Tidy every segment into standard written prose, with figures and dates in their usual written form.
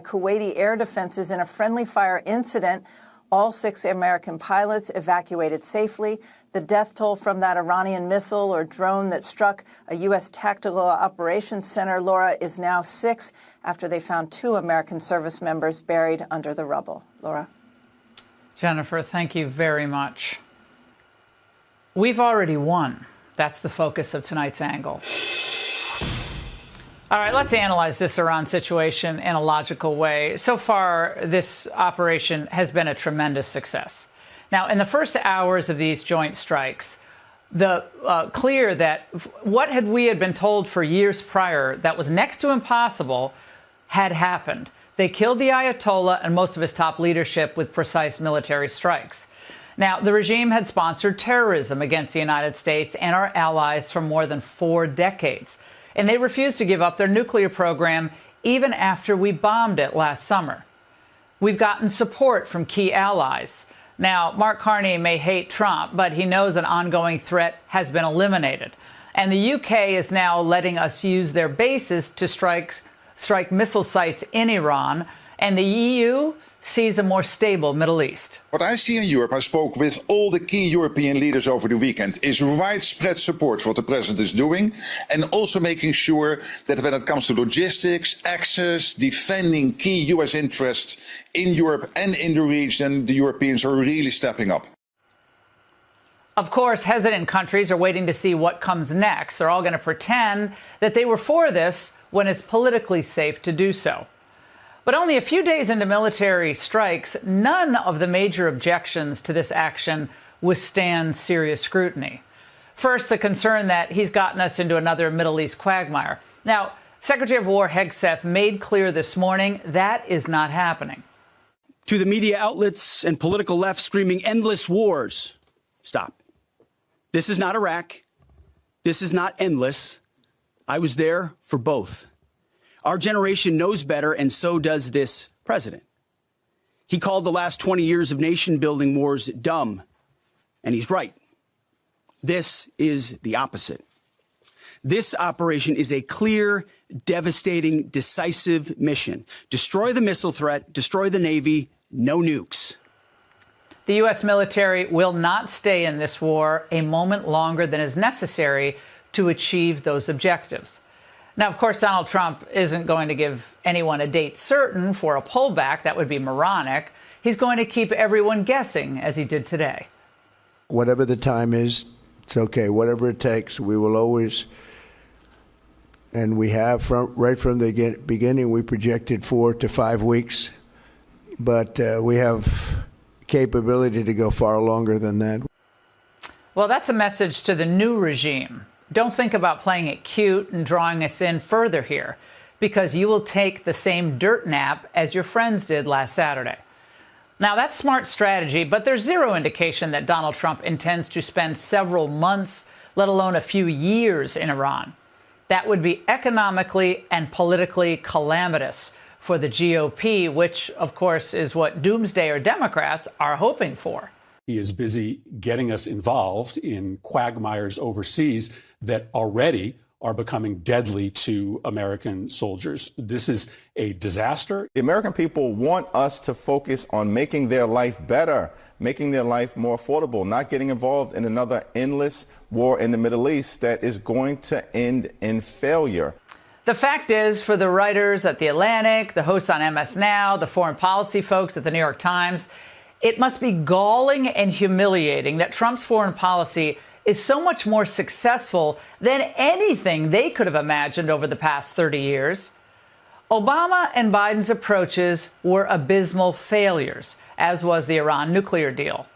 Kuwaiti air defenses in a friendly fire incident. All 6 American pilots evacuated safely. The death toll from that Iranian missile or drone that struck a U.S. tactical operations center, Laura, is now 6 after they found 2 American service members buried under the rubble. Laura. Jennifer, thank you very much. We've already won. That's the focus of tonight's angle. All right, let's analyze this Iran situation in a logical way. So far, this operation has been a tremendous success. Now, in the first hours of these joint strikes, clear that what we had been told for years prior that was next to impossible had happened. They killed the Ayatollah and most of his top leadership with precise military strikes. Now, the regime had sponsored terrorism against the United States and our allies for more than 4 decades. And they refused to give up their nuclear program even after we bombed it last summer. We've gotten support from key allies. Now, Mark Carney may hate Trump, but he knows an ongoing threat has been eliminated. And the UK is now letting us use their bases to strike missile sites in Iran. And the EU sees a more stable Middle East. What I see in Europe, I spoke with all the key European leaders over the weekend, is widespread support for what the president is doing, and also making sure that when it comes to logistics, access, defending key US interests in Europe and in the region, the Europeans are really stepping up. Of course, hesitant countries are waiting to see what comes next. They're all going to pretend that they were for this when it's politically safe to do so. But only a few days into military strikes, none of the major objections to this action withstand serious scrutiny. First, the concern that he's gotten us into another Middle East quagmire. Now, Secretary of War Hegseth made clear this morning that is not happening. To the media outlets and political left screaming endless wars, stop. This is not Iraq. This is not endless. I was there for both. Our generation knows better, and so does this president. He called the last 20 years of nation-building wars dumb, and he's right. This is the opposite. This operation is a clear, devastating, decisive mission. Destroy the missile threat, destroy the Navy, no nukes. The U.S. military will not stay in this war a moment longer than is necessary to achieve those objectives. Now, of course, Donald Trump isn't going to give anyone a date certain for a pullback. That would be moronic. He's going to keep everyone guessing, as he did today. Whatever the time is, it's okay. Whatever it takes, we will always, and we have right from the beginning, we projected 4 to 5 weeks, but we have capability to go far longer than that. Well, that's a message to the new regime. Don't think about playing it cute and drawing us in further here, because you will take the same dirt nap as your friends did last Saturday. Now, that's smart strategy, but there's zero indication that Donald Trump intends to spend several months, let alone a few years, in Iran. That would be economically and politically calamitous for the GOP, which, of course, is what doomsdayer Democrats are hoping for. He is busy getting us involved in quagmires overseas that already are becoming deadly to American soldiers. This is a disaster. The American people want us to focus on making their life better, making their life more affordable, not getting involved in another endless war in the Middle East that is going to end in failure. The fact is, for the writers at The Atlantic, the hosts on MS Now, the foreign policy folks at the New York Times, it must be galling and humiliating that Trump's foreign policy is so much more successful than anything they could have imagined over the past 30 years. Obama and Biden's approaches were abysmal failures, as was the Iran nuclear deal.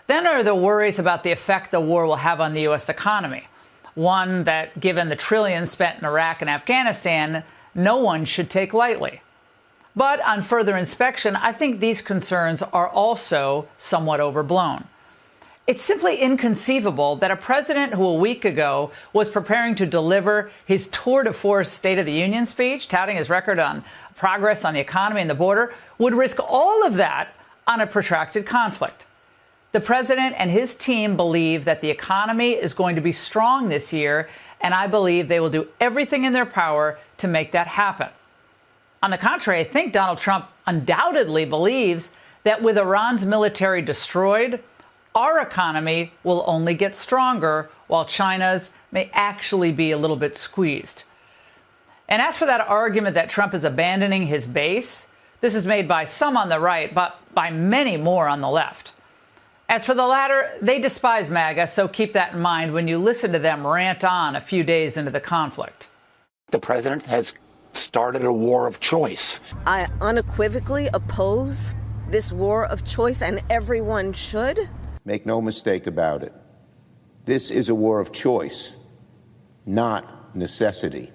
Then are the worries about the effect the war will have on the U.S. economy, one that, given the trillions spent in Iraq and Afghanistan, no one should take lightly. But on further inspection, I think these concerns are also somewhat overblown. It's simply inconceivable that a president who a week ago was preparing to deliver his tour de force State of the Union speech, touting his record on progress on the economy and the border, would risk all of that on a protracted conflict. The president and his team believe that the economy is going to be strong this year, and I believe they will do everything in their power to make that happen. On the contrary, I think Donald Trump undoubtedly believes that with Iran's military destroyed, our economy will only get stronger while China's may actually be a little bit squeezed. And as for that argument that Trump is abandoning his base, this is made by some on the right, but by many more on the left. As for the latter, they despise MAGA, so keep that in mind when you listen to them rant on a few days into the conflict. The president has started a war of choice. I unequivocally oppose this war of choice, and everyone should. Make no mistake about it. This is a war of choice, not necessity.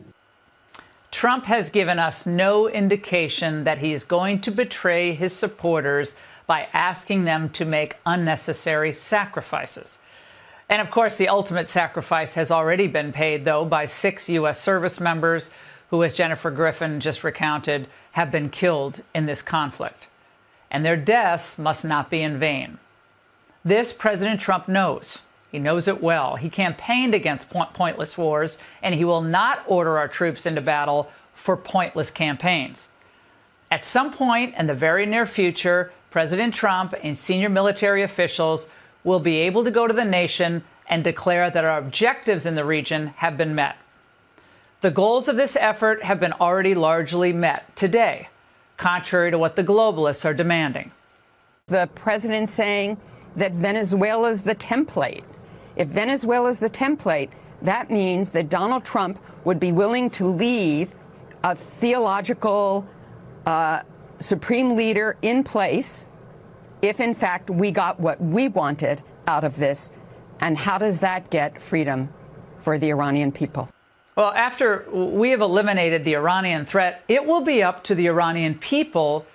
Trump has given us no indication that he is going to betray his supporters by asking them to make unnecessary sacrifices. And of course, the ultimate sacrifice has already been paid, though, by 6 U.S. service members who, as Jennifer Griffin just recounted, have been killed in this conflict. And their deaths must not be in vain. This President Trump knows. He knows it well. He campaigned against pointless wars, and he will not order our troops into battle for pointless campaigns. At some point in the very near future, President Trump and senior military officials will be able to go to the nation and declare that our objectives in the region have been met. The goals of this effort have been already largely met today, contrary to what the globalists are demanding. The president saying that Venezuela's the template. If Venezuela's the template, that means that Donald Trump would be willing to leave a theological supreme leader in place if, in fact, we got what we wanted out of this. And how does that get freedom for the Iranian people? Well, after we have eliminated the Iranian threat, it will be up to the Iranian people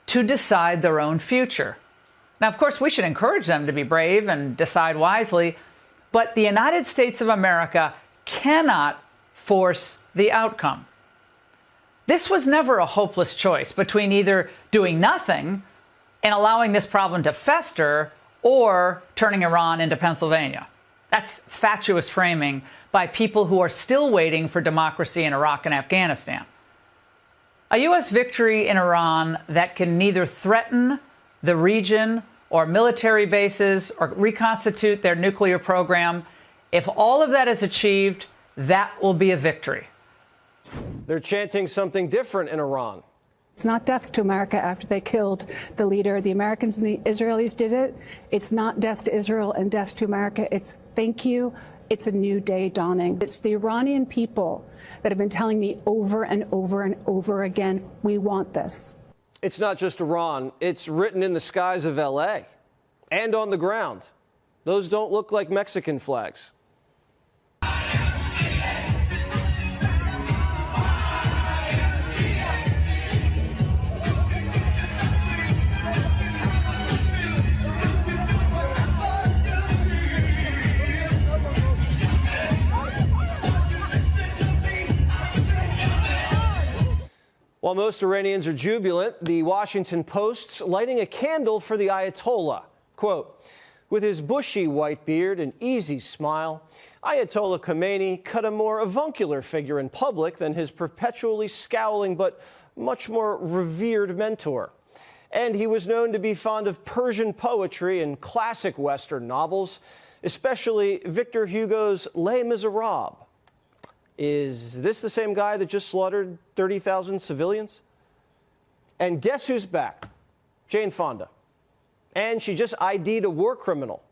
to decide their own future. Now, of course, we should encourage them to be brave and decide wisely, but the United States of America cannot force the outcome. This was never a hopeless choice between either doing nothing and allowing this problem to fester or turning Iran into Pennsylvania. That's fatuous framing by people who are still waiting for democracy in Iraq and Afghanistan. A U.S. victory in Iran that can neither threaten the region or military bases or reconstitute their nuclear program, if all of that is achieved, that will be a victory. They're chanting something different in Iran. It's not death to America after they killed the leader. The Americans and the Israelis did it. It's not death to Israel and death to America. It's thank you. It's a new day dawning. It's the Iranian people that have been telling me over and over and over again, we want this. It's not just Iran. It's written in the skies of L.A. and on the ground. Those don't look like Mexican flags. While most Iranians are jubilant, the Washington Post's lighting a candle for the Ayatollah. Quote, with his bushy white beard and easy smile, Ayatollah Khomeini cut a more avuncular figure in public than his perpetually scowling but much more revered mentor. And he was known to be fond of Persian poetry and classic Western novels, especially Victor Hugo's Les Miserables. Is this the same guy that just slaughtered 30,000 civilians? And guess who's back? Jane Fonda. And she just ID'd a war criminal.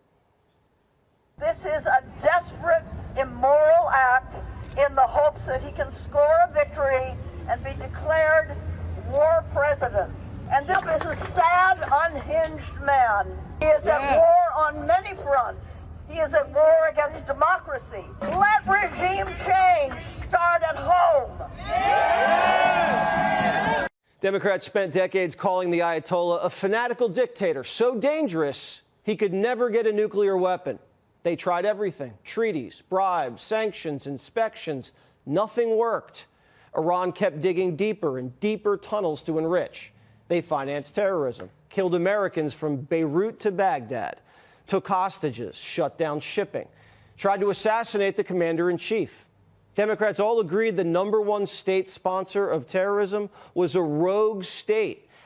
This is a desperate, immoral act in the hopes that he can score a victory and be declared war president. And this is a sad, unhinged man. He is at war on many fronts. He is at war against democracy. Let regime change start at home. Democrats spent decades calling the Ayatollah a fanatical dictator, so dangerous he could never get a nuclear weapon. They tried everything: treaties, bribes, sanctions, inspections. Nothing worked. Iran kept digging deeper and deeper tunnels to enrich. They financed terrorism, killed Americans from Beirut to Baghdad, took hostages, shut down shipping, tried to assassinate the commander-in-chief. Democrats all agreed the #1 state sponsor of terrorism was a rogue state